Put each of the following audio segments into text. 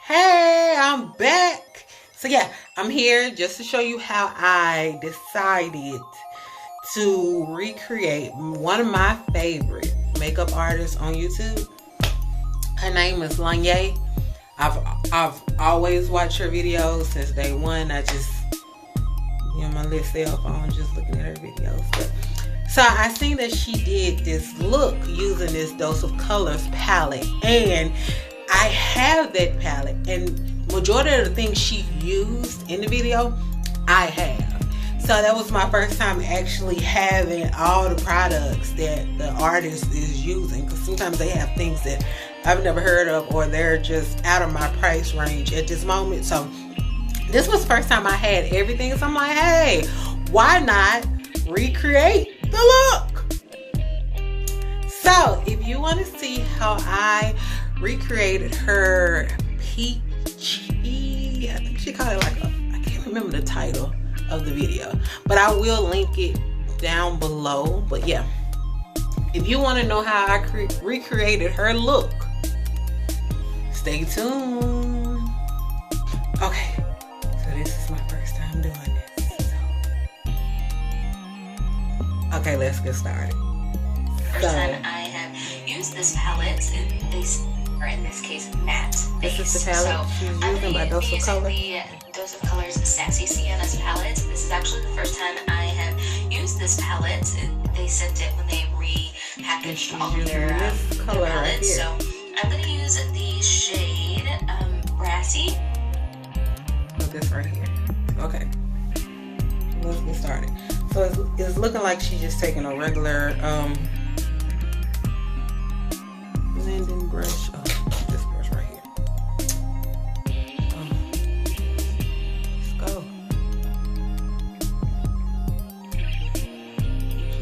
Hey, I'm back. So yeah, I'm here just to show you how I decided to recreate one of my favorite makeup artists on YouTube. Her name is Lonyea. I've always watched her videos since day one. I just, my little cell phone, just looking at her videos. But so I seen that she did this look using this Dose of Colors palette, and I have that palette, and majority of the things she used in the video I have. So that was my first time actually having all the products that the artist is using, because sometimes they have things that I've never heard of, or they're just out of my price range at this moment. So this was the first time I had everything, so I'm like, hey, why not recreate the look? So if you want to see how I recreated her Peachy, I think she called it like I can't remember the title of the video, but I will link it down below. But yeah, if you want to know how I recreated her look, stay tuned. Okay, so this is my first time doing this, so okay, let's get started. First time I have used this palette, or in this case, matte base. This is the palette she's using by Dose of Colors. The Dose of Colors Sassy Sienna's palette. This is actually the first time I have used this palette. They sent it when they repackaged all of their palettes. Right, so I'm going to use the shade Brassy. Oh, this right here. Okay. Let's get started. So it's looking like she's just taking a regular blending brush. Oh, this brush right here. Let's go.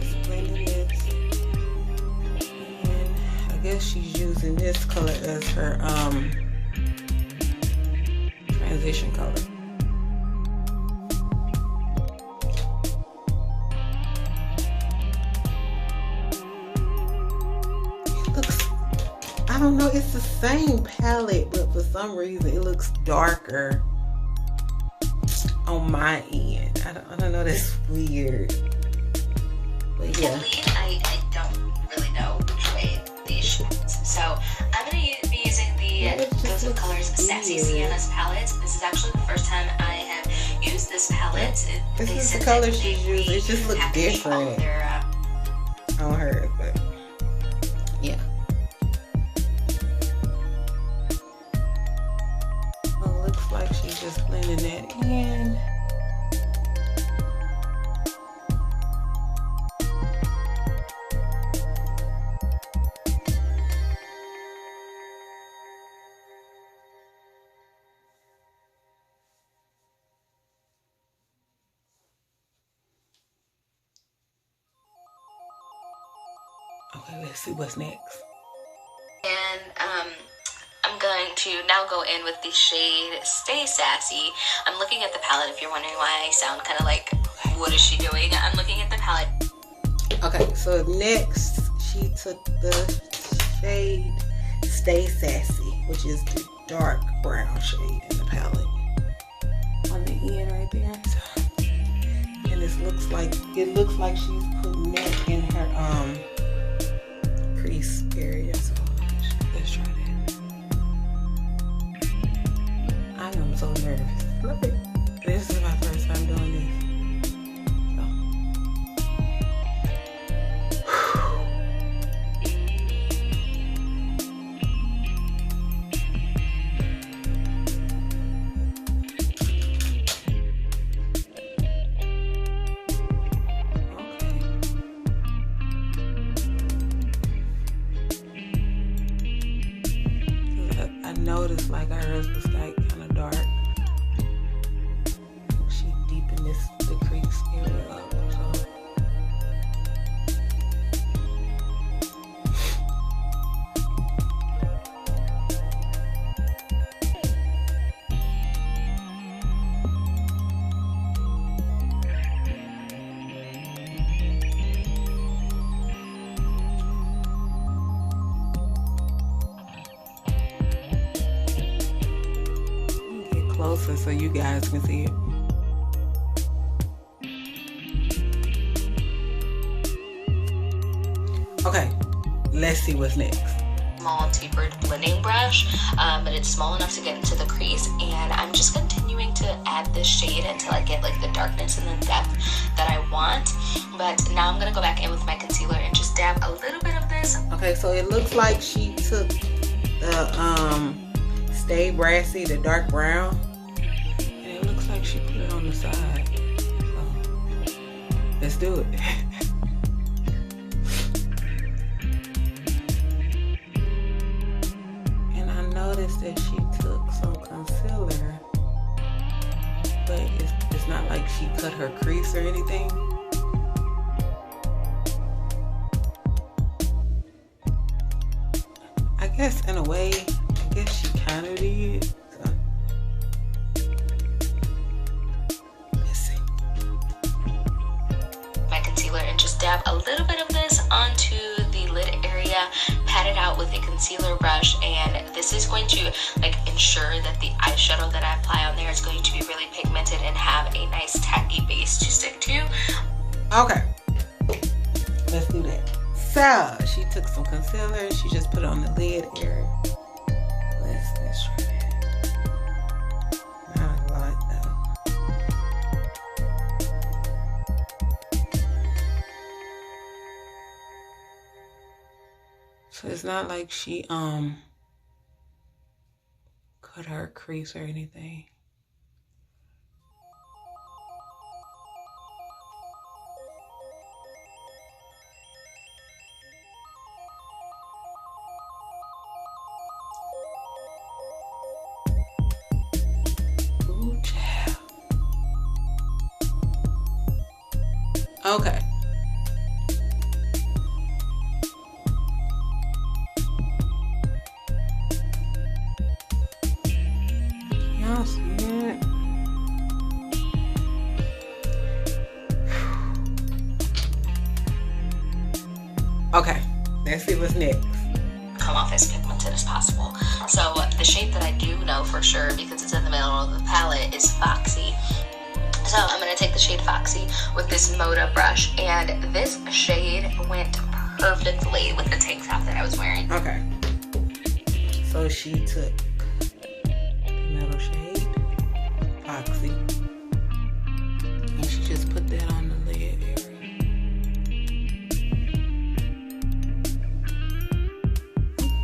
Just blending this. And I guess she's using this color as her transition color. I don't know, it's the same palette, but for some reason it looks darker on my end. I don't know, that's weird. But yeah. I don't really know which way these shades. So I'm going to be using the Dose of Colors Sassy Sienna's palette. This is actually the first time I have used this palette. This is the color she's using. It just looks different on her, but yeah. Like she's just blending that in. Okay, let's see what's next. And I'm going to now go in with the shade Stay Sassy. I'm looking at the palette if you're wondering why I sound kind of like, what is she doing? I'm looking at the palette. Okay, so next she took the shade Stay Sassy, which is the dark brown shade in the palette on the end right there. So, and it looks like she's putting that in her crease area. So let's try that. I am so nervous. Look, this is my first time doing this. I noticed like hers was like kind of dark. She deepened the crease area up. So. closer so you guys can see it. Okay, let's see what's next. Small tapered blending brush, but it's small enough to get into the crease, and I'm just continuing to add this shade until I get like the darkness and the depth that I want. But now I'm gonna go back in with my concealer and just dab a little bit of this. Okay, so it looks like she took the Stay Brassy, the dark brown, and it looks like she put it on the side. So let's do it. Noticed that she took some concealer, but it's not like she cut her crease or anything. I guess in a way, I guess she kind of did. So. Let's see. My concealer and just dab a little bit of this onto the lid area, pat it out with a concealer brush, and this is going to like ensure that the eyeshadow that I apply on there is going to be really pigmented and have a nice tacky base to stick to. Okay, let's do that. So she took some concealer and she just put it on the lid area. Let's try that. Not a lot though. So it's not like she cut her crease or anything. Ooh, child. Okay. Y'all see it? Okay, let's see what's next. Come off as pigmented as possible. So the shade that I do know for sure, because it's in the middle of the palette, is Foxy. So I'm going to take the shade Foxy with this Moda brush, and this shade went perfectly with the tank top that I was wearing. Okay. So she took the metal shade, Foxy, and she just put that on the lid area.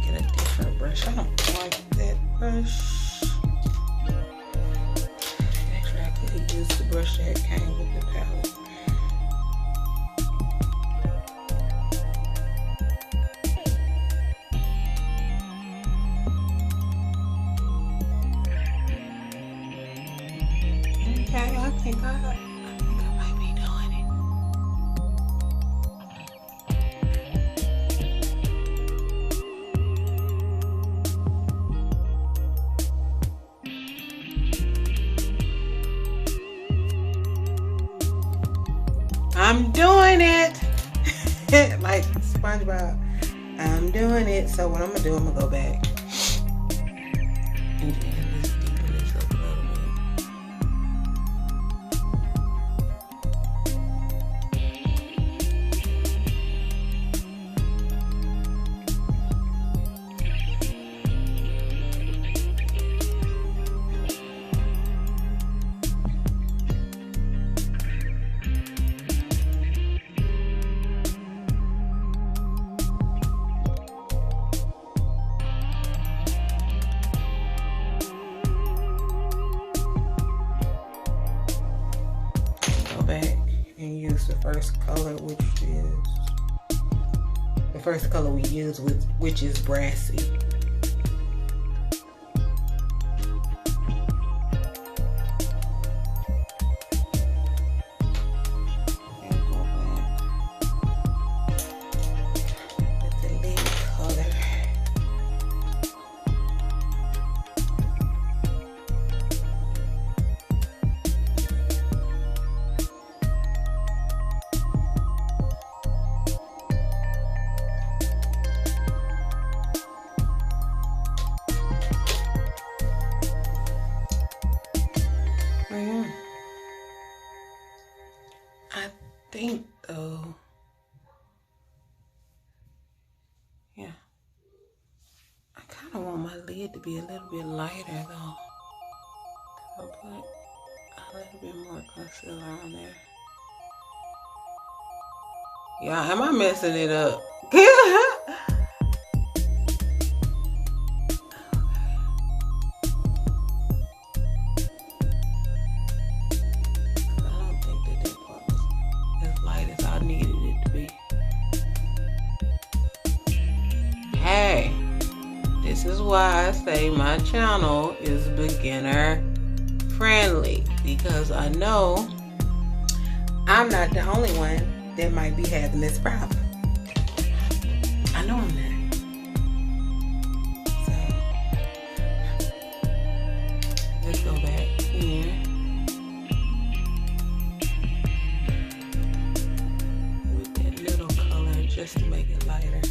Get a different brush. I don't like that brush. Actually, I could use the brush that came with the palette. Okay, I think I might be doing it. I'm doing it. Like SpongeBob. I'm doing it. So what I'm gonna do, I'm gonna go back and just deepen this up a little bit. Back and use the first color, which is the first color we use, which is Brassy. And go back with the lid color. think though, yeah, I kind of want my lid to be a little bit lighter though. I'll put a little bit more concealer on there. Yeah, am I messing it up? Why I say my channel is beginner friendly, because I know I'm not the only one that might be having this problem. I know I'm not. So let's go back here with that little color just to make it lighter.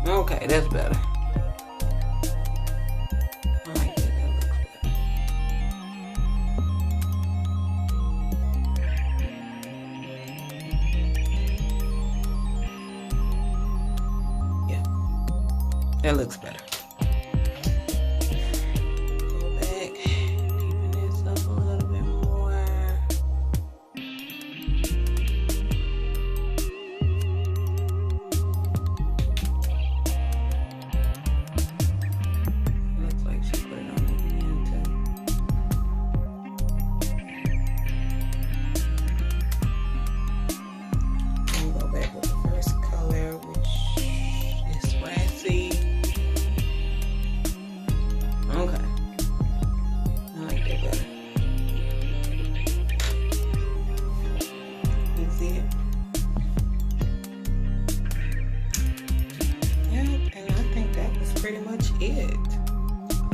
Okay, that's better. I like that. That looks better. Yeah, that looks better. Go back, deepen this up a little bit more.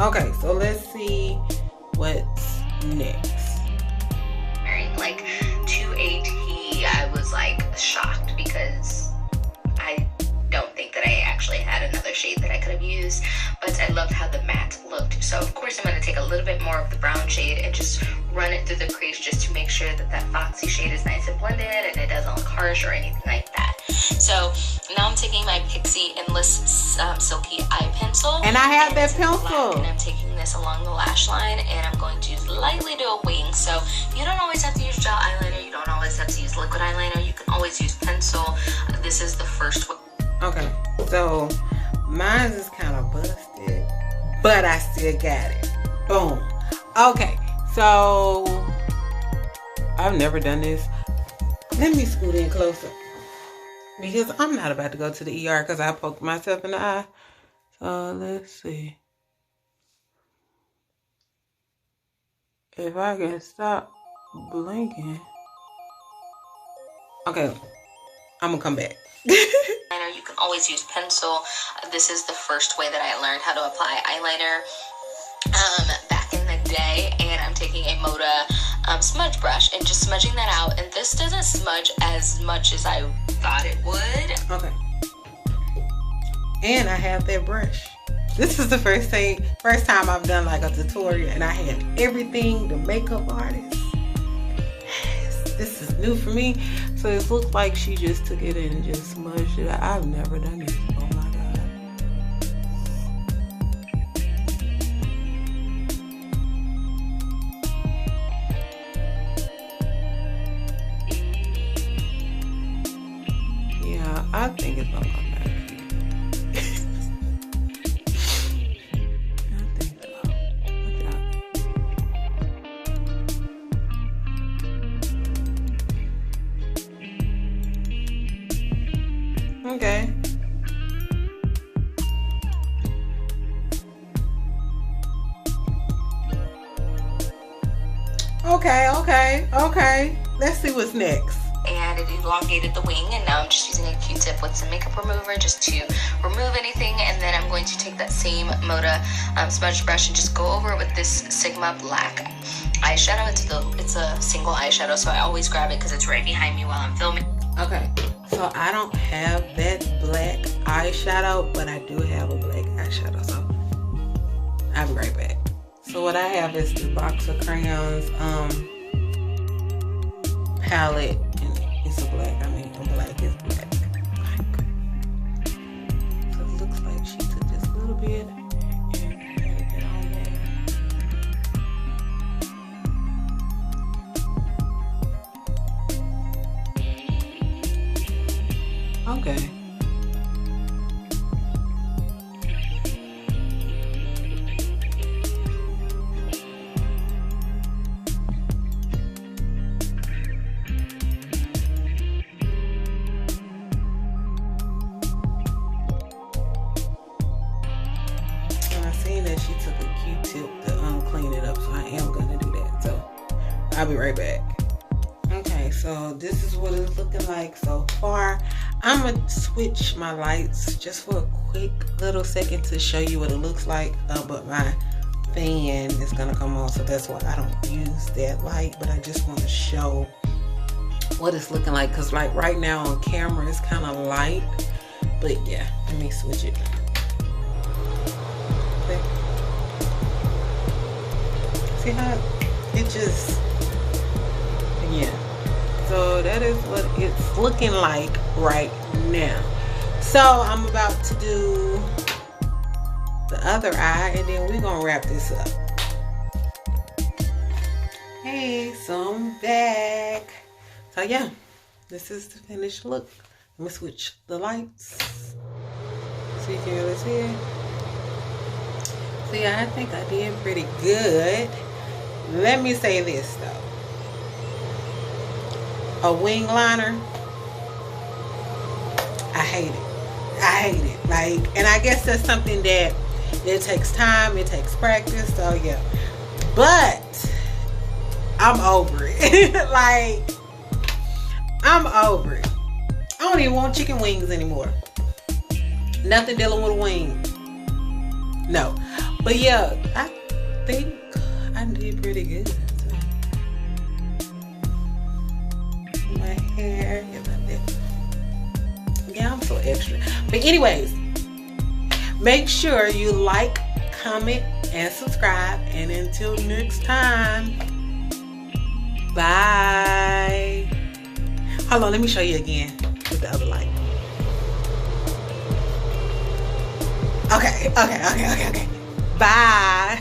Okay, so let's see what's next. Like 2AT, I was like shocked because I don't think that I actually had another shade that I could have used, but I loved how the matte looked. So of course I'm going to take a little bit more of the brown shade and just run it through the crease just to make sure that that Foxy shade is nice and blended and it doesn't look harsh or anything like that. So now I'm taking my Pixie Endless Silky eye pencil. And I have that pencil. And I'm taking this along the lash line and I'm going to lightly do a wing. So you don't always have to use gel eyeliner. You don't always have to use liquid eyeliner. You can always use pencil. This is the first one. Okay, so mine is kind of busted, but I still got it. Boom. Okay, so I've never done this. Let me scoot in closer, because I'm not about to go to the ER because I poked myself in the eye. So let's see if I can stop blinking. Okay, I'm gonna come back. You can always use pencil. This is the first way that I learned how to apply eyeliner back in the day, and I'm taking a Moda smudge brush and just smudging that out, and this doesn't smudge as much as I thought it would. Okay. And I have that brush. This is the first time I've done like a tutorial and I had everything, the makeup artist. This is new for me. So it looks like she just took it and just smudged it. I've never done this. Oh my God. Yeah, I think it's gonna come back cute. I think so. Look out. Okay. Okay. Let's see what's next. And I had elongated the wing, and now I'm just using a Q-tip with some makeup remover just to remove anything. And then I'm going to take that same Moda smudge brush and just go over it with this Sigma Black eyeshadow. It's a single eyeshadow, so I always grab it because it's right behind me while I'm filming. Okay, so I don't have that black eyeshadow, but I do have a black eyeshadow, so I'll be right back. So what I have is this box of crayons palette, and it's a black. I mean, the black is black. So it looks like she took this little bit and added it on there. Okay. That she took a Q-tip to clean it up, so I am gonna do that. So I'll be right back. Okay, so this is what it's looking like so far. I'm gonna switch my lights just for a quick little second to show you what it looks like, but my fan is gonna come on, so that's why I don't use that light. But I just want to show what it's looking like, because like right now on camera it's kind of light, but yeah, let me switch it. See how it just, yeah. So that is what it's looking like right now. So I'm about to do the other eye, and then we're gonna wrap this up. Hey, so I'm back. So yeah, this is the finished look. Let me switch the lights so you can really see it. So yeah, I think I did pretty good. Let me say this though. A wing liner, I hate it. I hate it. Like, and I guess that's something that it takes time, it takes practice, so yeah. But I'm over it. Like, I'm over it. I don't even want chicken wings anymore. Nothing dealing with a wing. No. But yeah, I think I did pretty good. So, my hair, yeah, I'm so extra. But anyways, make sure you like, comment, and subscribe. And until next time, bye. Hold on, let me show you again with the other light. Okay. Bye.